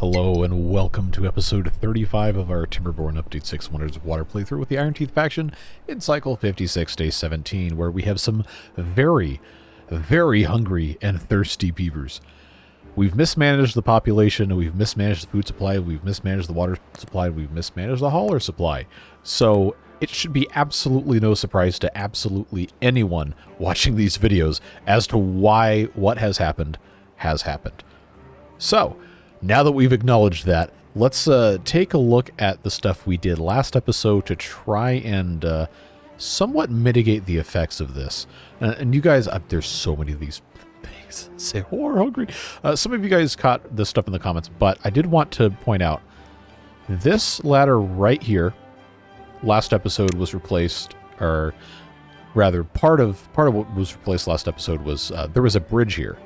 Hello and welcome to episode 35 of our Timberborn Update 6 Wonders of Water playthrough with the Iron Teeth faction in cycle 56, day 17, where we have some very, very hungry and thirsty beavers. We've mismanaged the population, we've mismanaged the food supply, we've mismanaged the water supply, we've mismanaged the hauler supply. So it should be absolutely no surprise to absolutely anyone watching these videos as to why what has happened has happened. So, now that we've acknowledged that, let's take a look at the stuff we did last episode to try and somewhat mitigate the effects of this. And you guys, there's so many of these things. Say, oh, we're hungry. Some of you guys caught this stuff in the comments, but I did want to point out this ladder right here. Last episode was replaced, or rather, part of what was replaced last episode was there was a bridge here,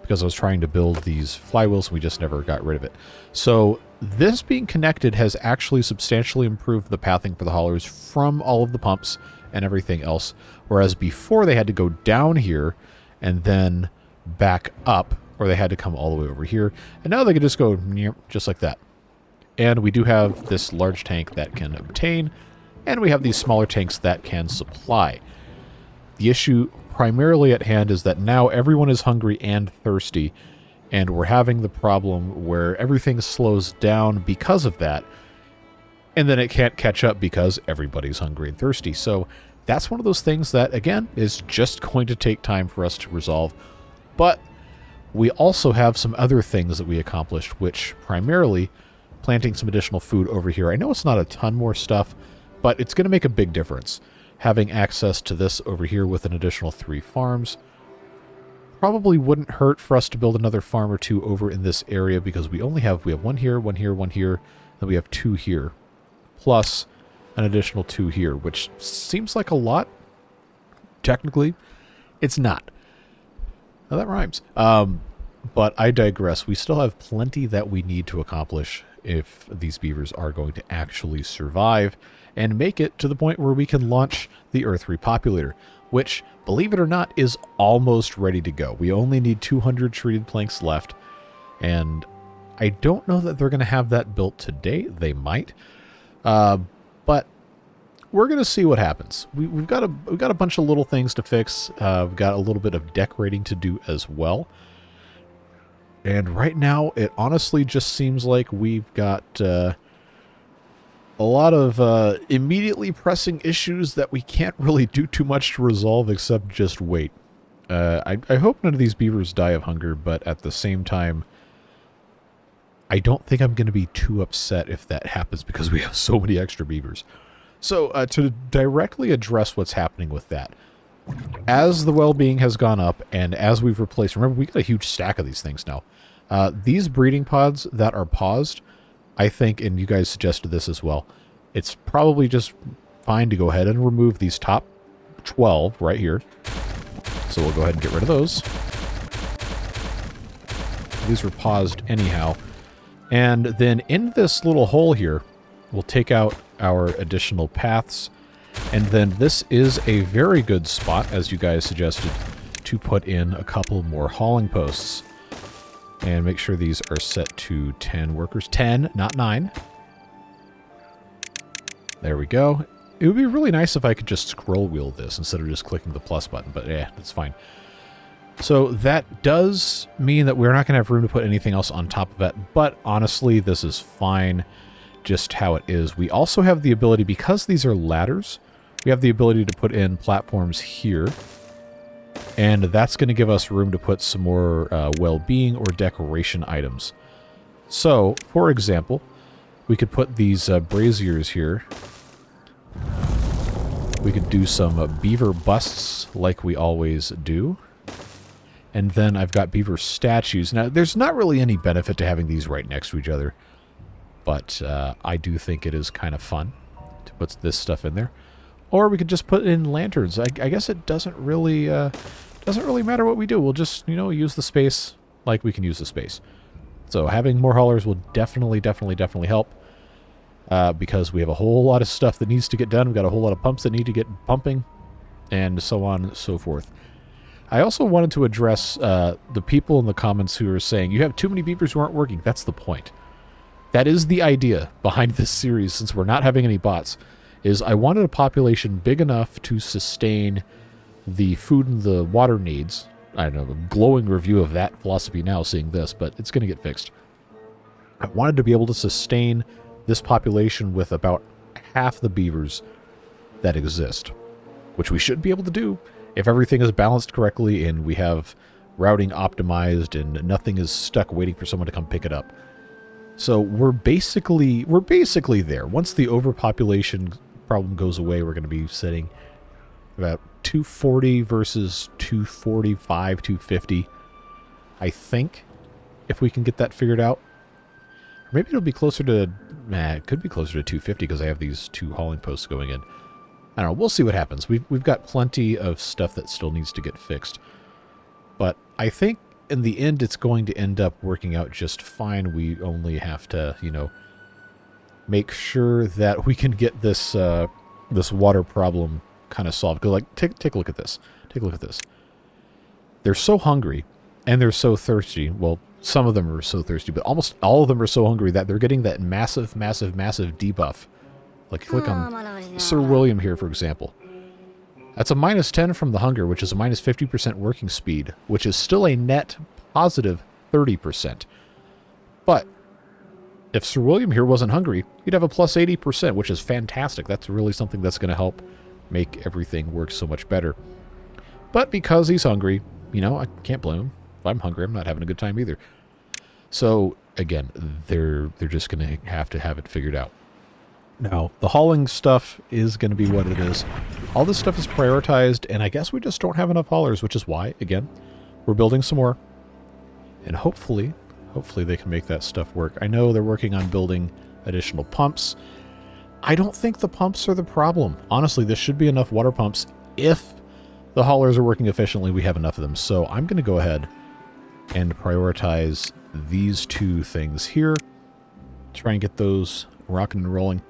because I was trying to build these flywheels and we just never got rid of it. So this being connected has actually substantially improved the pathing for the haulers from all of the pumps and everything else, whereas before they had to go down here and then back up, or they had to come all the way over here, and now they can just go just like that. And we do have this large tank that can obtain, and we have these smaller tanks that can supply. The issue primarily at hand is that now everyone is hungry and thirsty, and we're having the problem where everything slows down because of that, and then it can't catch up because everybody's hungry and thirsty. So that's one of those things that, again, is just going to take time for us to resolve. But we also have some other things that we accomplished, which primarily planting some additional food over here. I know it's not a ton more stuff, but it's going to make a big difference. Having access to this over here with an additional 3 farms probably wouldn't hurt for us to build another farm or 2 over in this area, because we have one here, one here, one here, then we have 2 here, plus an additional 2 here, which seems like a lot. Technically, it's not. Now that rhymes. But I digress. We still have plenty that we need to accomplish if these beavers are going to actually survive and make it to the point where we can launch the Earth Repopulator, which, believe it or not, is almost ready to go. We only need 200 treated planks left, and I don't know that they're going to have that built today. They might, but we're going to see what happens. We've got a bunch of little things to fix. We've got a little bit of decorating to do as well. And right now, it honestly just seems like we've got a lot of immediately pressing issues that we can't really do too much to resolve except just wait. I hope none of these beavers die of hunger, but at the same time, I don't think I'm going to be too upset if that happens because we have so many extra beavers. So to directly address what's happening with that, as the well-being has gone up and as we've replaced, remember, we got a huge stack of these things now. These breeding pods that are paused, I think, and you guys suggested this as well, it's probably just fine to go ahead and remove these top 12 right here. So we'll go ahead and get rid of those. These were paused anyhow. And then in this little hole here, we'll take out our additional paths. And then this is a very good spot, as you guys suggested, to put in a couple more hauling posts. And make sure these are set to 10 workers. 10, not 9. There we go. It would be really nice if I could just scroll wheel this instead of just clicking the plus button, but yeah, that's fine. So that does mean that we're not going to have room to put anything else on top of it, but honestly, this is fine just how it is. We also have the ability, because these are ladders, we have the ability to put in platforms here. And that's going to give us room to put some more well-being or decoration items. So, for example, we could put these braziers here. We could do some beaver busts like we always do. And then I've got beaver statues. Now, there's not really any benefit to having these right next to each other. But I do think it is kind of fun to put this stuff in there. Or we could just put in lanterns. I guess it doesn't really matter what we do. We'll just, use the space like we can use the space. So having more haulers will definitely help. Because we have a whole lot of stuff that needs to get done. We've got a whole lot of pumps that need to get pumping. And so on and so forth. I also wanted to address the people in the comments who are saying, you have too many beavers who aren't working. That's the point. That is the idea behind this series, since we're not having any bots, is I wanted a population big enough to sustain the food and the water needs. I don't know, a glowing review of that philosophy now seeing this, but it's going to get fixed. I wanted to be able to sustain this population with about half the beavers that exist, which we should be able to do if everything is balanced correctly and we have routing optimized and nothing is stuck waiting for someone to come pick it up. So we're basically there. Once the overpopulation problem goes away, we're going to be sitting about 240 versus 245, 250, I think, if we can get that figured out. Or maybe it'll be closer to, it could be closer to 250 because I have these 2 hauling posts going in. I don't know, we'll see what happens. We've got plenty of stuff that still needs to get fixed. But I think in the end it's going to end up working out just fine. We only have to, you know, make sure that we can get this this water problem kind of solved. Because, like, take a look at this. Take a look at this. They're so hungry and they're so thirsty. Well, some of them are so thirsty, but almost all of them are so hungry that they're getting that massive, massive, massive debuff. Like, click on Sir William here, for example. That's a -10 from the hunger, which is a -50% working speed, which is still a net positive 30%. But if Sir William here wasn't hungry, he'd have a plus 80%, which is fantastic. That's really something that's going to help make everything work so much better. But because he's hungry, you know, I can't blame him. If I'm hungry, I'm not having a good time either. So, again, they're just going to have it figured out. Now, the hauling stuff is going to be what it is. All this stuff is prioritized, and I guess we just don't have enough haulers, which is why, again, we're building some more. And hopefully they can make that stuff work. I know they're working on building additional pumps. I don't think the pumps are the problem. Honestly, there should be enough water pumps. If the haulers are working efficiently, we have enough of them. So I'm going to go ahead and prioritize these 2 things here. Try and get those rocking and rolling.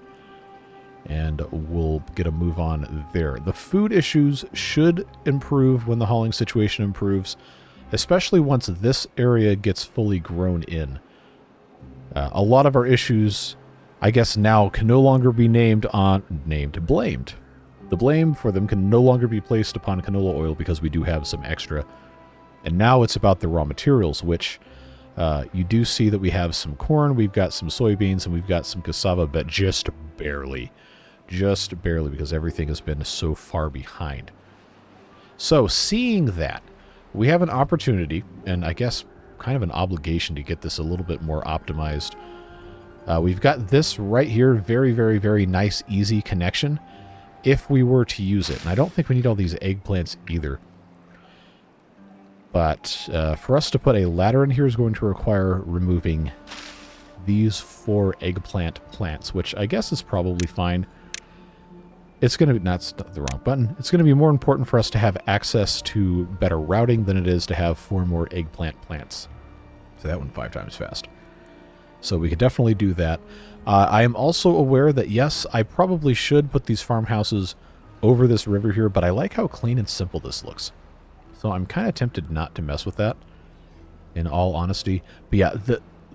And we'll get a move on there. The food issues should improve when the hauling situation improves, especially once this area gets fully grown in. A lot of our issues, I guess, now can no longer be blamed. The blame for them can no longer be placed upon canola oil because we do have some extra. And now it's about the raw materials, which you do see that we have some corn, we've got some soybeans, and we've got some cassava, but just barely. Just barely, because everything has been so far behind. So, seeing that, we have an opportunity, and I guess kind of an obligation to get this a little bit more optimized. We've got this right here, very, very, very nice, easy connection, if we were to use it. And I don't think we need all these eggplants either. But for us to put a ladder in here is going to require removing these 4 eggplant plants, which I guess is probably fine. It's going to be, that's the wrong button. It's going to be more important for us to have access to better routing than it is to have 4 more eggplant plants. So that went 5 times fast. So we could definitely do that. I am also aware that, yes, I probably should put these farmhouses over this river here, but I like how clean and simple this looks. So I'm kind of tempted not to mess with that, in all honesty. But yeah,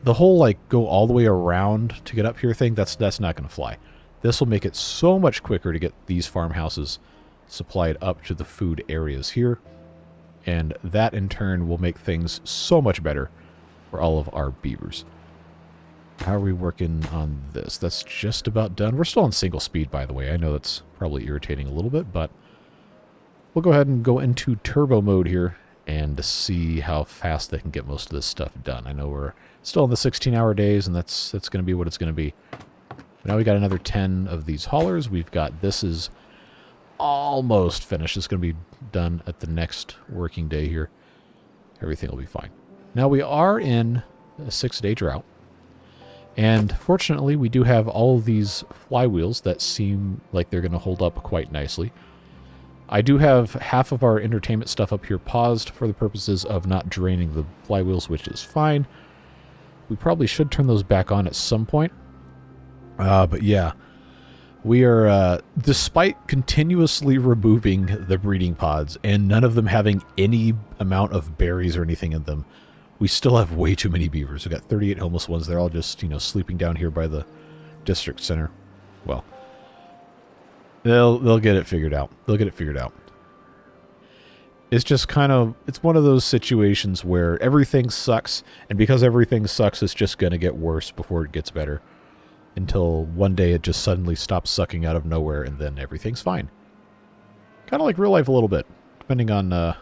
the whole, like, go all the way around to get up here thing, that's not going to fly. This will make it so much quicker to get these farmhouses supplied up to the food areas here. And that, in turn, will make things so much better for all of our beavers. How are we working on this? That's just about done. We're still on single speed, by the way. I know that's probably irritating a little bit, but we'll go ahead and go into turbo mode here and see how fast they can get most of this stuff done. I know we're still in the 16-hour days, and that's going to be what it's going to be. Now we got another 10 of these haulers. We've got, this is almost finished. It's going to be done at the next working day here. Everything will be fine. Now we are in a 6-day drought. And fortunately, we do have all of these flywheels that seem like they're going to hold up quite nicely. I do have half of our entertainment stuff up here paused for the purposes of not draining the flywheels, which is fine. We probably should turn those back on at some point. But yeah, we are, despite continuously removing the breeding pods and none of them having any amount of berries or anything in them, we still have way too many beavers. We've got 38 homeless ones. They're all just, you know, sleeping down here by the district center. Well, they'll get it figured out. They'll get it figured out. It's just kind of, it's one of those situations where everything sucks, and because everything sucks, it's just going to get worse before it gets better. Until one day it just suddenly stops sucking out of nowhere, and then everything's fine. Kind of like real life a little bit, depending on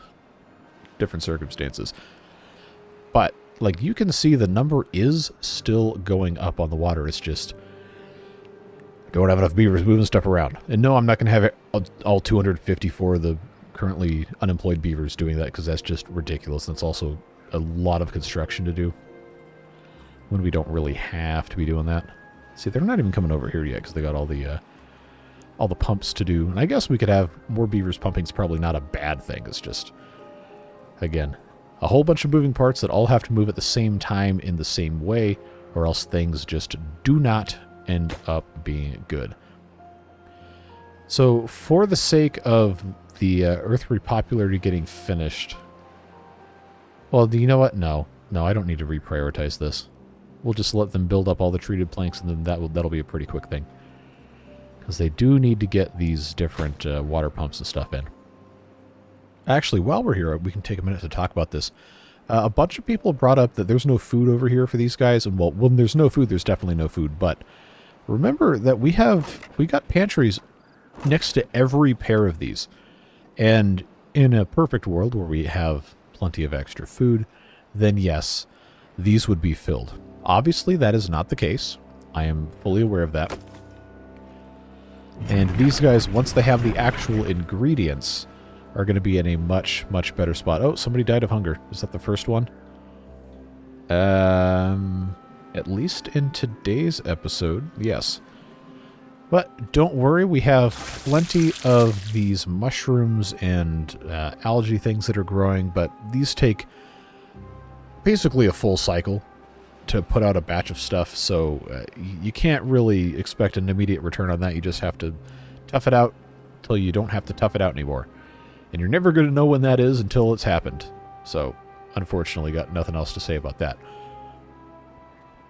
different circumstances. But, like, you can see the number is still going up on the water. It's just, I don't have enough beavers moving stuff around. And no, I'm not going to have it, all 254 of the currently unemployed beavers doing that, because that's just ridiculous. That's also a lot of construction to do when we don't really have to be doing that. See, they're not even coming over here yet because they got all the pumps to do. And I guess we could have more beavers pumping. It's probably not a bad thing. It's just, again, a whole bunch of moving parts that all have to move at the same time in the same way, or else things just do not end up being good. So, for the sake of the Earth Repopularity getting finished, well, do you know what? No, I don't need to reprioritize this. We'll just let them build up all the treated planks, and then that'll be a pretty quick thing. Because they do need to get these different water pumps and stuff in. Actually, while we're here, we can take a minute to talk about this. A bunch of people brought up that there's no food over here for these guys, and well, when there's no food, there's definitely no food. But remember that we got pantries next to every pair of these. And in a perfect world where we have plenty of extra food, then yes, these would be filled. Obviously, that is not the case. I am fully aware of that. And these guys, once they have the actual ingredients, are going to be in a much, much better spot. Oh, somebody died of hunger. Is that the first one? At least in today's episode, yes. But don't worry, we have plenty of these mushrooms and algae things that are growing, but these take basically a full cycle to put out a batch of stuff, so you can't really expect an immediate return on that. You just have to tough it out until you don't have to tough it out anymore. And you're never going to know when that is until it's happened. So, unfortunately, got nothing else to say about that.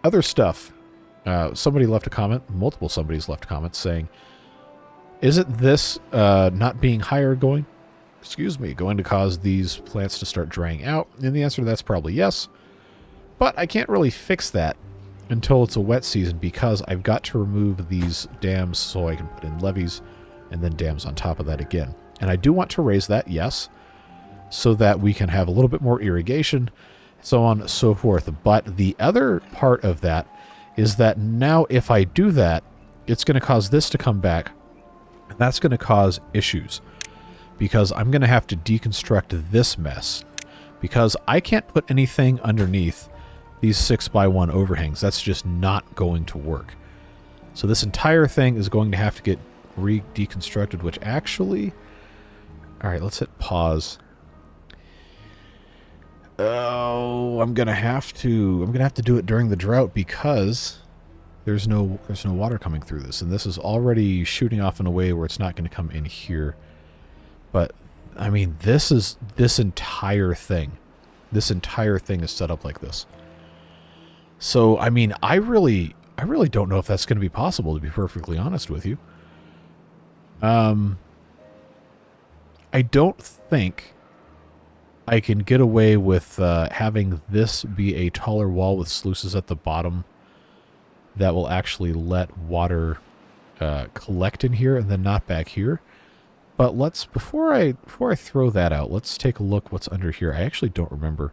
Other stuff. Somebody left a comment, multiple somebody's left comments saying, isn't this not being higher going to cause these plants to start drying out? And the answer to that's probably yes. But I can't really fix that until it's a wet season, because I've got to remove these dams so I can put in levees and then dams on top of that again. And I do want to raise that, yes, so that we can have a little bit more irrigation, so on and so forth. But the other part of that is that now if I do that, it's going to cause this to come back, and that's going to cause issues, because I'm going to have to deconstruct this mess, because I can't put anything underneath these 6x1 overhangs. That's just not going to work. So this entire thing is going to have to get deconstructed, which actually... Alright, let's hit pause. Oh, I'm gonna have to do it during the drought, because there's no water coming through this, and this is already shooting off in a way where it's not going to come in here. But I mean, this entire thing is set up like this. So I mean, I really don't know if that's going to be possible, to be perfectly honest with you. I don't think I can get away with having this be a taller wall with sluices at the bottom that will actually let water collect in here and then not back here. But let's, before I throw that out, let's take a look what's under here. I actually don't remember.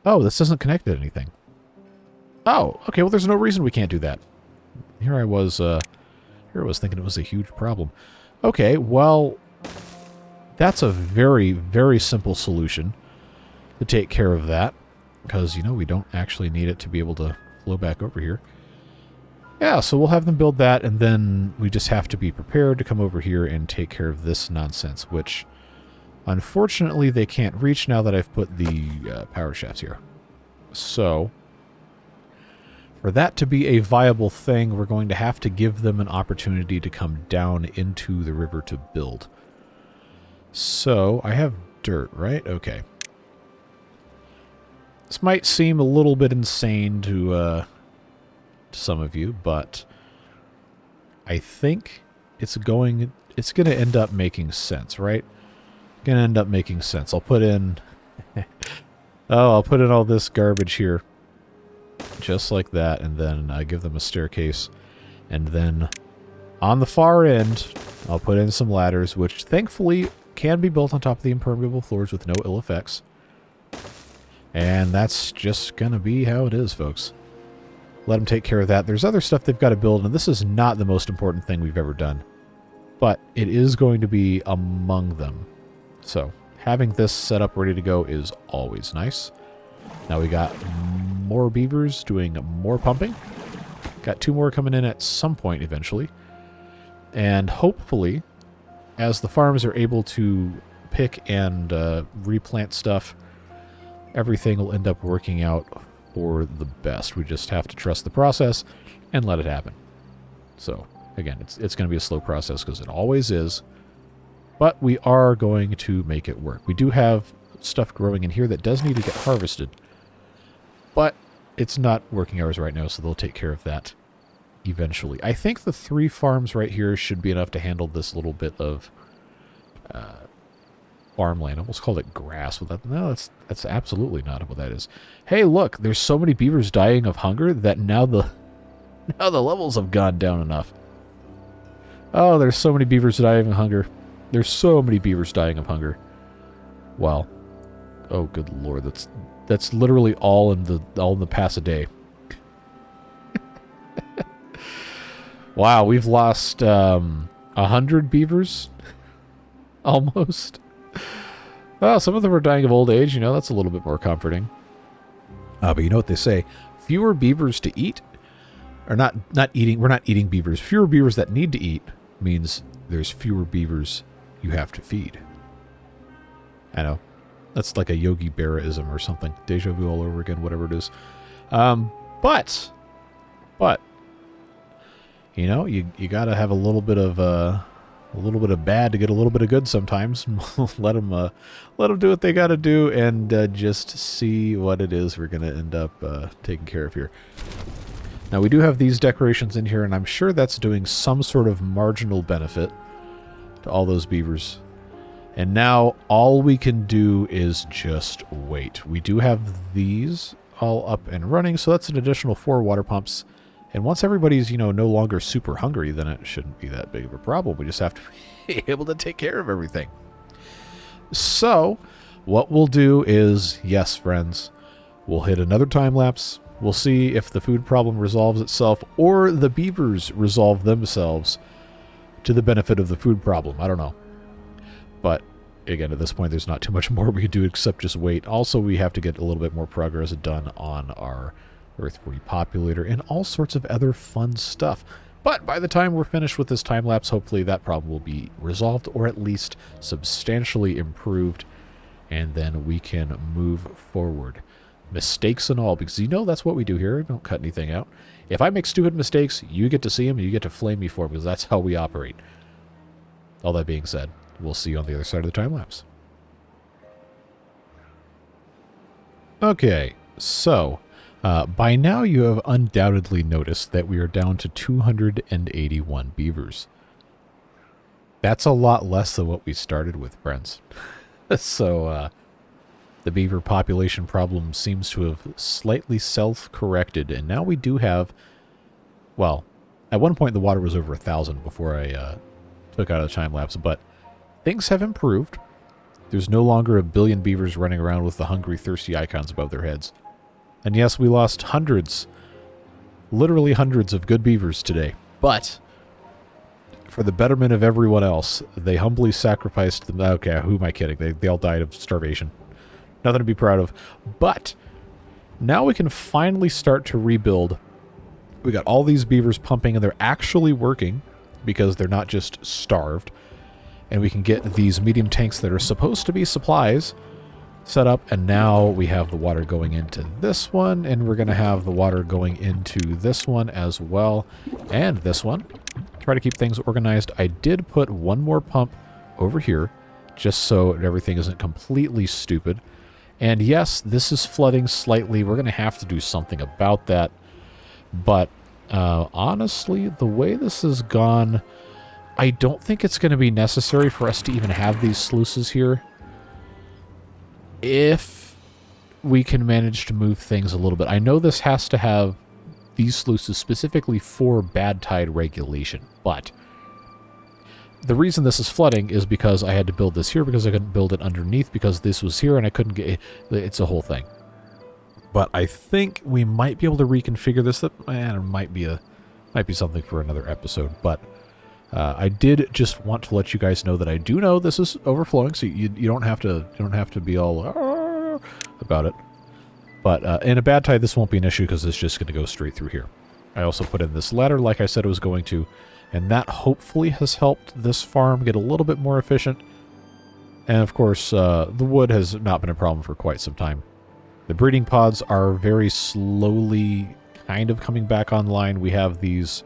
Oh, this doesn't connect to anything. Oh, okay, well there's no reason we can't do that. Here I was thinking it was a huge problem. Okay, well, that's a very, very simple solution to take care of that, because, you know, we don't actually need it to be able to flow back over here. Yeah, so we'll have them build that, and then we just have to be prepared to come over here and take care of this nonsense, which, unfortunately, they can't reach now that I've put the power shafts here. So, for that to be a viable thing, we're going to have to give them an opportunity to come down into the river to build. So, I have dirt, right? Okay. This might seem a little bit insane to some of you, but I think it's going to end up making sense, right? Going to end up making sense. I'll put in I'll put in all this garbage here just like that, and then give them a staircase, and then on the far end I'll put in some ladders, which thankfully can be built on top of the impermeable floors with no ill effects. And that's just going to be how it is, folks. Let them take care of that. There's other stuff they've got to build, and this is not the most important thing we've ever done. But it is going to be among them. So, having this set up ready to go is always nice. Now we got more beavers doing more pumping. Got 2 more coming in at some point eventually. And hopefully, as the farms are able to pick and replant stuff, everything will end up working out for the best. We just have to trust the process and let it happen. So, again, it's going to be a slow process because it always is. But we are going to make it work. We do have stuff growing in here that does need to get harvested. But it's not working hours right now, so they'll take care of that eventually. I think the 3 farms right here should be enough to handle this little bit of farmland. I almost called it grass. With that. No, that's absolutely not what that is. Hey, look, there's so many beavers dying of hunger that now the levels have gone down enough. Oh, there's so many beavers dying of hunger. There's so many beavers dying of hunger. Wow. Oh, good lord, that's literally all in the past a day. Wow, we've lost 100 beavers almost. Well, some of them are dying of old age, you know, that's a little bit more comforting. But you know what they say, fewer beavers to eat, or not eating, we're not eating beavers. Fewer beavers that need to eat means there's fewer beavers you have to feed. I know. That's like a Yogi Berra-ism or something. Deja vu all over again, whatever it is. But, you know, you gotta have a little bit of bad to get a little bit of good sometimes. let them do what they gotta do, and just see what it is we're gonna end up taking care of here. Now, we do have these decorations in here, and I'm sure that's doing some sort of marginal benefit to all those beavers. And now all we can do is just wait. We do have these all up and running, so that's an additional 4 water pumps. And once everybody's, you know, no longer super hungry, then it shouldn't be that big of a problem. We just have to be able to take care of everything. So, what we'll do is, yes, friends, we'll hit another time lapse. We'll see if the food problem resolves itself or the beavers resolve themselves to the benefit of the food problem. I don't know. But, again, at this point, there's not too much more we can do except just wait. Also, we have to get a little bit more progress done on our Earth repopulator and all sorts of other fun stuff. But by the time we're finished with this time-lapse, hopefully that problem will be resolved or at least substantially improved, and then we can move forward. Mistakes and all, because you know that's what we do here. Don't cut anything out. If I make stupid mistakes, you get to see them and you get to flame me for them, because that's how we operate. All that being said, we'll see you on the other side of the time-lapse. Okay, so by now you have undoubtedly noticed that we are down to 281 beavers. That's a lot less than what we started with, friends. So, the beaver population problem seems to have slightly self-corrected, and now we do have, well, at one point the water was over 1,000 before I took out a time-lapse, but things have improved. There's no longer a billion beavers running around with the hungry, thirsty icons above their heads. And yes, we lost hundreds, literally hundreds of good beavers today, but for the betterment of everyone else, they humbly sacrificed them. Okay, who am I kidding? They all died of starvation. Nothing to be proud of. But now we can finally start to rebuild. We got all these beavers pumping, and they're actually working because they're not just starved. And we can get these medium tanks that are supposed to be supplies set up, and now we have the water going into this one, and we're going to have the water going into this one as well, and this one. Try to keep things organized. I did put one more pump over here, just so everything isn't completely stupid. And yes, this is flooding slightly. We're going to have to do something about that. But honestly, the way this has gone, I don't think it's going to be necessary for us to even have these sluices here. If we can manage to move things a little bit. I know this has to have these sluices specifically for bad tide regulation, but the reason this is flooding is because I had to build this here because I couldn't build it underneath because this was here and I couldn't get it. It's a whole thing. But I think we might be able to reconfigure this. It might be something for another episode. But I did just want to let you guys know that I do know this is overflowing, so you don't have to be all about it. But in a bad tide, this won't be an issue because it's just going to go straight through here. I also put in this ladder like I said it was going to. And that hopefully has helped this farm get a little bit more efficient. And of course, the wood has not been a problem for quite some time. The breeding pods are very slowly kind of coming back online. We have these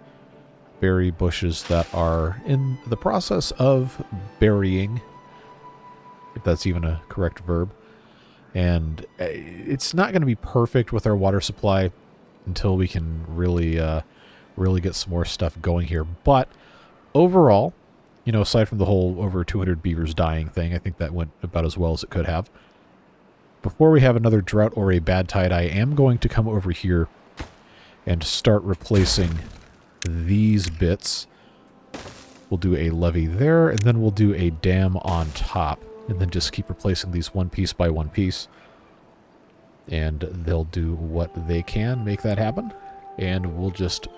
berry bushes that are in the process of burying, if that's even a correct verb. And it's not going to be perfect with our water supply until we can really get some more stuff going here. But overall, you know, aside from the whole over 200 beavers dying thing, I think that went about as well as it could have. Before we have another drought or a bad tide, I am going to come over here and start replacing these bits. We'll do a levee there, and then we'll do a dam on top, and then just keep replacing these one piece by one piece. And they'll do what they can, make that happen. And we'll just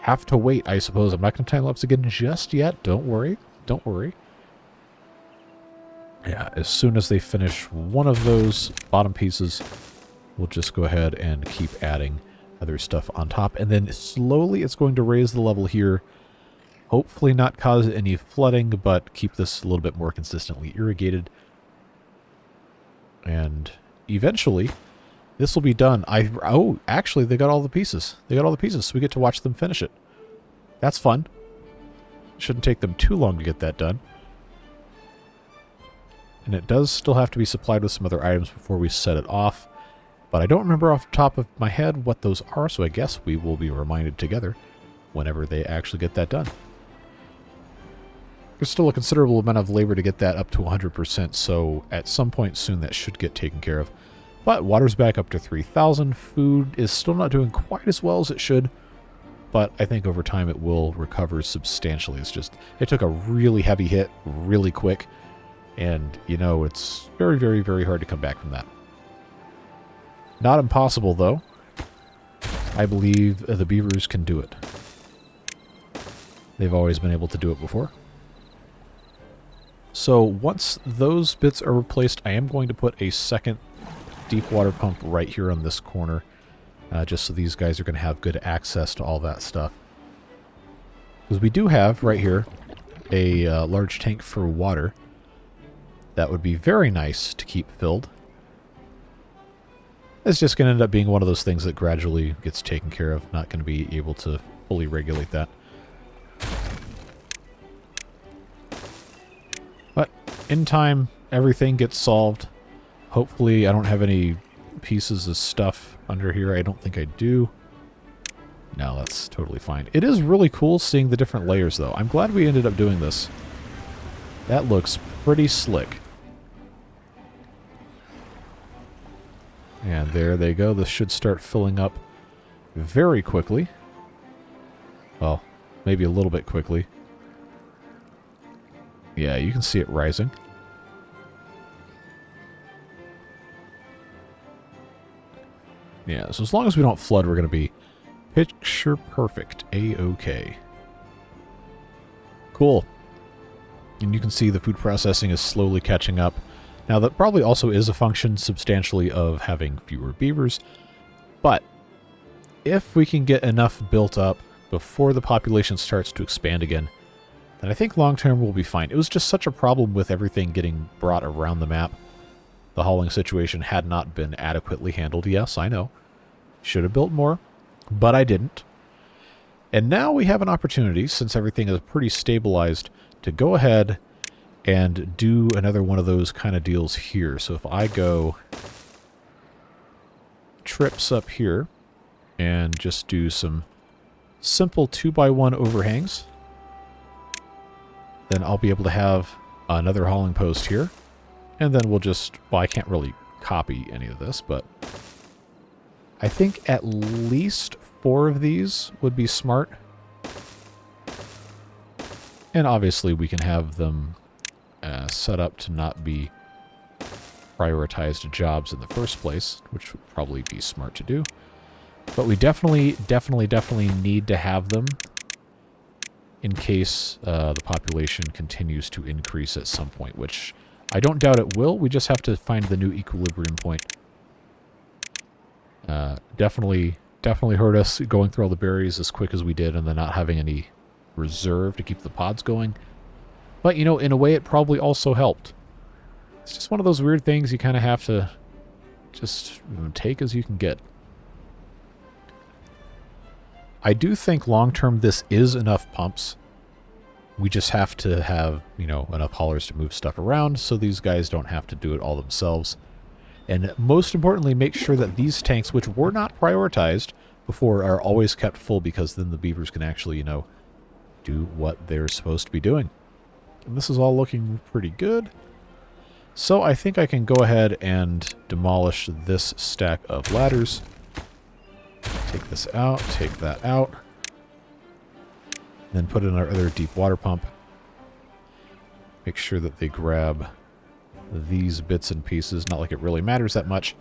have to wait, I suppose. I'm not going to time-lapse again just yet. Don't worry. Don't worry. Yeah, as soon as they finish one of those bottom pieces, we'll just go ahead and keep adding other stuff on top. And then slowly it's going to raise the level here. Hopefully not cause any flooding, but keep this a little bit more consistently irrigated. And eventually, this will be done. Oh, actually, they got all the pieces. They got all the pieces, so we get to watch them finish it. That's fun. Shouldn't take them too long to get that done. And it does still have to be supplied with some other items before we set it off. But I don't remember off the top of my head what those are, so I guess we will be reminded together whenever they actually get that done. There's still a considerable amount of labor to get that up to 100%, so at some point soon that should get taken care of. But water's back up to 3,000. Food is still not doing quite as well as it should, but I think over time it will recover substantially. It's just, it took a really heavy hit really quick, and, you know, it's very, very, very hard to come back from that. Not impossible, though. I believe the beavers can do it. They've always been able to do it before. So once those bits are replaced, I am going to put a second deep water pump right here on this corner, just so these guys are going to have good access to all that stuff. Because we do have right here a large tank for water that would be very nice to keep filled. It's just going to end up being one of those things that gradually gets taken care of. Not going to be able to fully regulate that. But in time, everything gets solved. Hopefully, I don't have any pieces of stuff under here. I don't think I do. No, that's totally fine. It is really cool seeing the different layers, though. I'm glad we ended up doing this. That looks pretty slick. And there they go. This should start filling up very quickly. Well, maybe a little bit quickly. Yeah, you can see it rising. Yeah, so as long as we don't flood, we're going to be picture perfect. A-okay. Cool. And you can see the food processing is slowly catching up. Now, that probably also is a function substantially of having fewer beavers, but if we can get enough built up before the population starts to expand again, then I think long-term we'll be fine. It was just such a problem with everything getting brought around the map. The hauling situation had not been adequately handled. Yes, I know. Should have built more, but I didn't. And now we have an opportunity, since everything is pretty stabilized, to go ahead and do another one of those kind of deals here. So if I go trips up here and just do some simple 2x1 overhangs. Then I'll be able to have another hauling post here. And then we'll just, well, I can't really copy any of this, but I think at least 4 of these would be smart. And obviously we can have them set up to not be prioritized jobs in the first place, which would probably be smart to do. But we definitely need to have them in case the population continues to increase at some point, which I don't doubt it will. We just have to find the new equilibrium point. Definitely hurt us going through all the berries as quick as we did and then not having any reserve to keep the pods going. But, you know, in a way it probably also helped. It's just one of those weird things you kind of have to just take as you can get. I do think long-term this is enough pumps. We just have to have, you know, enough haulers to move stuff around so these guys don't have to do it all themselves. And most importantly, make sure that these tanks, which were not prioritized before, are always kept full, because then the beavers can actually, you know, do what they're supposed to be doing. And this is all looking pretty good. So I think I can go ahead and demolish this stack of ladders. Take this out, take that out. Then put in our other deep water pump. Make sure that they grab these bits and pieces. Not like it really matters that much.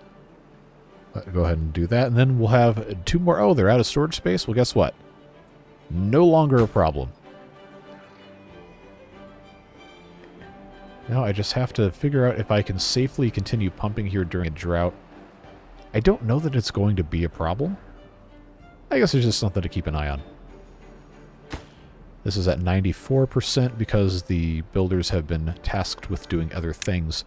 But go ahead and do that. And then we'll have 2 more. Oh, they're out of storage space? Well, guess what? No longer a problem. Now I just have to figure out if I can safely continue pumping here during a drought. I don't know that it's going to be a problem. I guess it's just something to keep an eye on. This is at 94% because the builders have been tasked with doing other things.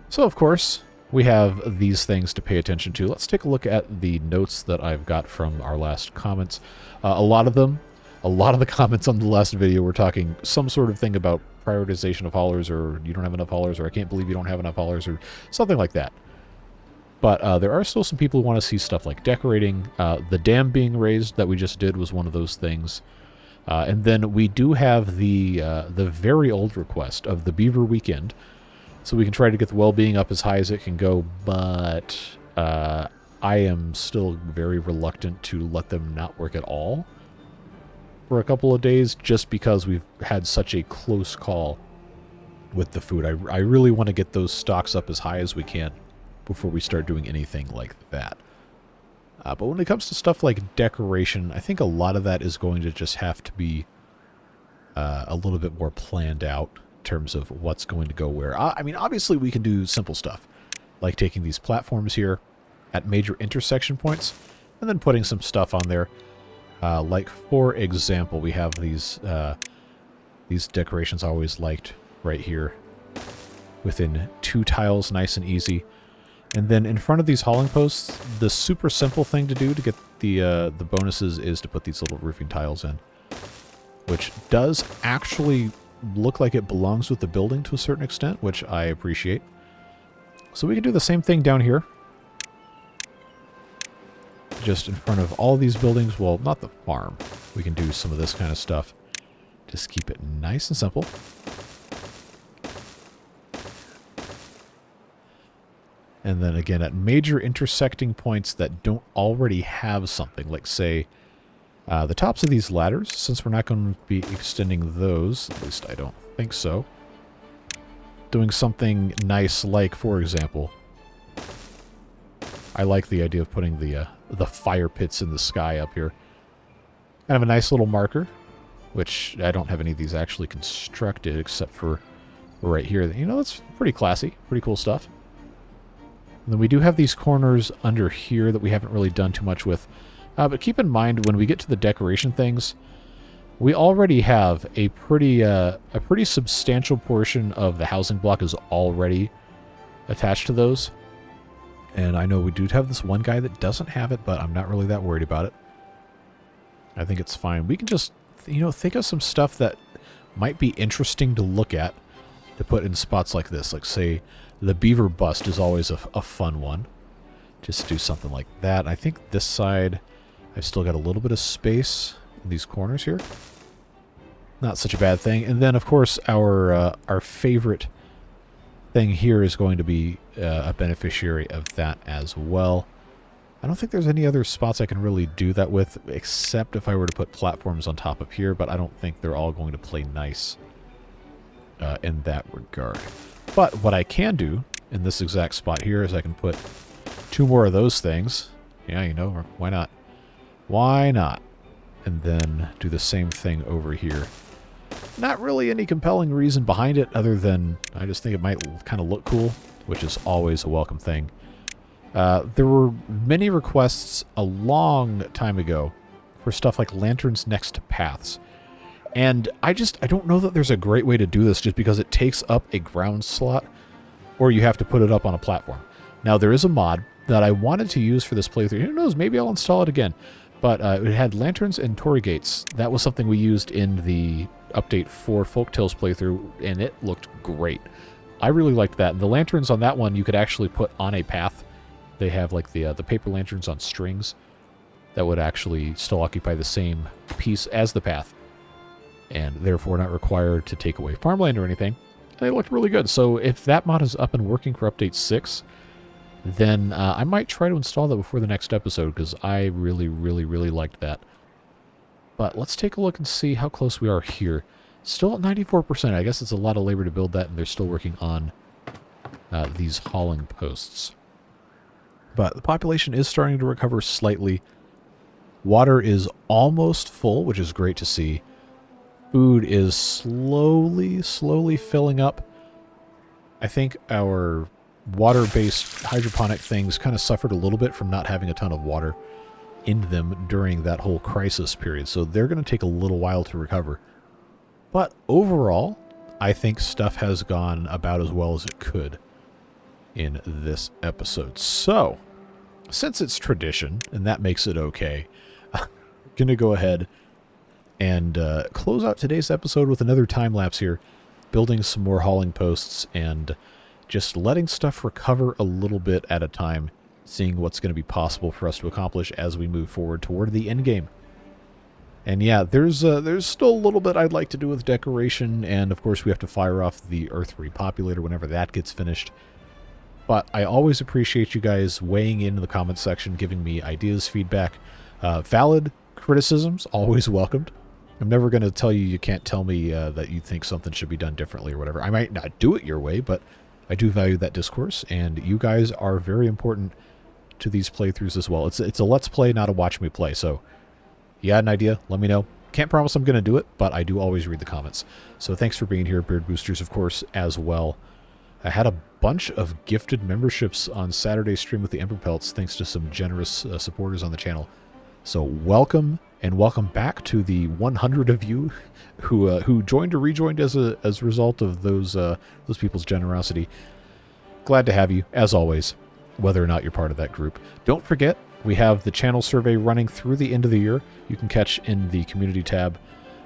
So, of course, we have these things to pay attention to. Let's take a look at the notes that I've got from our last comments. A lot of the comments on the last video were talking some sort of thing about prioritization of haulers, or you don't have enough haulers, or I can't believe you don't have enough haulers, or something like that. But there are still some people who want to see stuff like decorating. The dam being raised that we just did was one of those things. And then we do have the very old request of the Beaver Weekend. So we can try to get the well-being up as high as it can go, but I am still very reluctant to let them not work at all for a couple of days, just because we've had such a close call with the food. I really want to get those stocks up as high as we can before we start doing anything like that. But when it comes to stuff like decoration, I think a lot of that is going to just have to be a little bit more planned out in terms of what's going to go where. I mean, obviously we can do simple stuff, like taking these platforms here at major intersection points and then putting some stuff on there. Like, for example, we have these decorations I always liked right here within 2 tiles, nice and easy. And then in front of these hauling posts, the super simple thing to do to get the bonuses is to put these little roofing tiles in, which does actually look like it belongs with the building to a certain extent, which I appreciate. So we can do the same thing down here. Just in front of all these buildings. Well, not the farm. We can do some of this kind of stuff. Just keep it nice and simple. And then again, at major intersecting points that don't already have something, like say the tops of these ladders, since we're not going to be extending those, at least I don't think so. Doing something nice like, for example, I like the idea of putting the fire pits in the sky up here. Kind of a nice little marker, which I don't have any of these actually constructed except for right here. You know, that's pretty classy, pretty cool stuff. And then we do have these corners under here that we haven't really done too much with. But keep in mind, when we get to the decoration things, we already have a pretty substantial portion of the housing block is already attached to those. And I know we do have this one guy that doesn't have it, but I'm not really that worried about it. I think it's fine. We can just, you know, think of some stuff that might be interesting to look at to put in spots like this. Like, say, the beaver bust is always a fun one Just do something like that. I think this side, I've still got a little bit of space in these corners here. Not such a bad thing. And then, of course, our favorite thing here is going to be a beneficiary of that as well. I don't think there's any other spots I can really do that with, except if I were to put platforms on top of here, but I don't think they're all going to play nice in that regard. But what I can do in this exact spot here is I can put 2 more of those things. Yeah, you know, why not? Why not? And then do the same thing over here. Not really any compelling reason behind it other than I just think it might kind of look cool, which is always a welcome thing. There were many requests a long time ago for stuff like lanterns next to paths. And I don't know that there's a great way to do this just because it takes up a ground slot or you have to put it up on a platform. Now, there is a mod that I wanted to use for this playthrough. Who knows, maybe I'll install it again. But it had lanterns and torii gates. That was something we used in the update for Folktales playthrough, and it looked great. I really liked that. And the lanterns on that one you could actually put on a path. They have like the paper lanterns on strings that would actually still occupy the same piece as the path, and therefore not required to take away farmland or anything. And they looked really good. So if that mod is up and working for update 6, then I might try to install that before the next episode because I really, really, really liked that. But let's take a look and see how close we are here. Still at 94%. I guess it's a lot of labor to build that, and they're still working on these hauling posts. But the population is starting to recover slightly. Water is almost full, which is great to see. Food is slowly filling up. I think our water-based hydroponic things kind of suffered a little bit from not having a ton of water in them during that whole crisis period. So they're going to take a little while to recover. But overall, I think stuff has gone about as well as it could in this episode. So, since it's tradition, and that makes it okay, I'm going to go ahead and close out today's episode with another time-lapse here, building some more hauling posts and just letting stuff recover a little bit at a time, seeing what's going to be possible for us to accomplish as we move forward toward the end game. And yeah, there's still a little bit I'd like to do with decoration, and of course we have to fire off the Earth Repopulator whenever that gets finished. But I always appreciate you guys weighing in the comment section, giving me ideas, feedback. Valid criticisms, always welcomed. I'm never going to tell you you can't tell me that you think something should be done differently or whatever. I might not do it your way, but I do value that discourse, and you guys are very important to these playthroughs as well. It's a let's play, not a watch me play. So you got an idea, let me know. Can't promise I'm going to do it, but I do always read the comments. So thanks for being here, Beard Boosters, of course, as well. I had a bunch of gifted memberships on Saturday's stream with the Emperor Pelts, thanks to some generous supporters on the channel. So welcome, and welcome back to the 100 of you who joined or rejoined as a result of those people's generosity. Glad to have you, as always, whether or not you're part of that group. Don't forget, we have the channel survey running through the end of the year. You can catch in the community tab.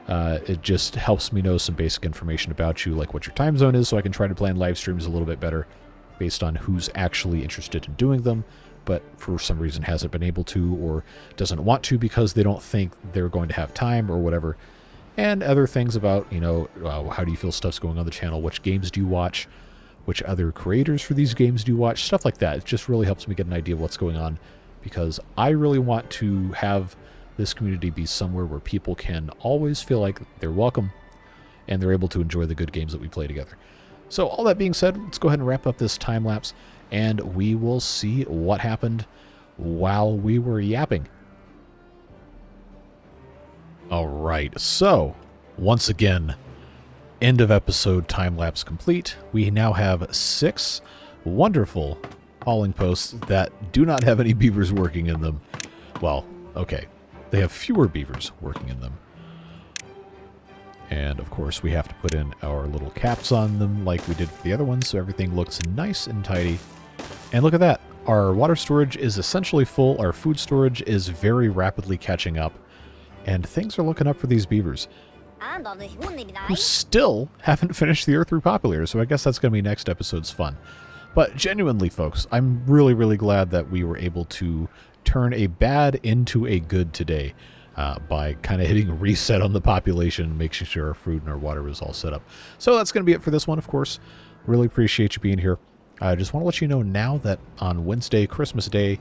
It just helps me know some basic information about you, like what your time zone is, so I can try to plan live streams a little bit better based on who's actually interested in doing them, but for some reason hasn't been able to or doesn't want to because they don't think they're going to have time or whatever. And other things about, you know, how do you feel stuff's going on the channel? Which games do you watch? Which other creators for these games do you watch? Stuff like that. It just really helps me get an idea of what's going on, because I really want to have this community be somewhere where people can always feel like they're welcome and they're able to enjoy the good games that we play together. So all that being said, let's go ahead and wrap up this time lapse, and we will see what happened while we were yapping. All right, so once again, end of episode time lapse complete. We now have 6 wonderful hauling posts that do not have any beavers working in them. Well, okay, they have fewer beavers working in them. And of course we have to put in our little caps on them like we did for the other ones, so everything looks nice and tidy. And look at that, our water storage is essentially full, our food storage is very rapidly catching up, and things are looking up for these beavers, who still haven't finished the Earth Repopulator, so I guess that's going to be next episode's fun. But genuinely, folks, I'm really, really glad that we were able to turn a bad into a good today by kind of hitting reset on the population, making sure our food and our water was all set up. So that's going to be it for this one, of course. Really appreciate you being here. I just want to let you know now that on Wednesday, Christmas Day,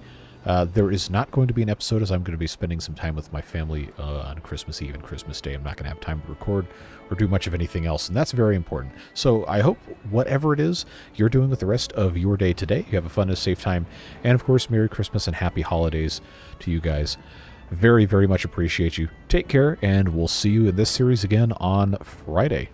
there is not going to be an episode, as I'm going to be spending some time with my family on Christmas Eve and Christmas Day. I'm not going to have time to record or do much of anything else, and that's very important. So I hope whatever it is you're doing with the rest of your day today, you have a fun and safe time. And of course, Merry Christmas and Happy Holidays to you guys. Very, very much appreciate you. Take care, and we'll see you in this series again on Friday.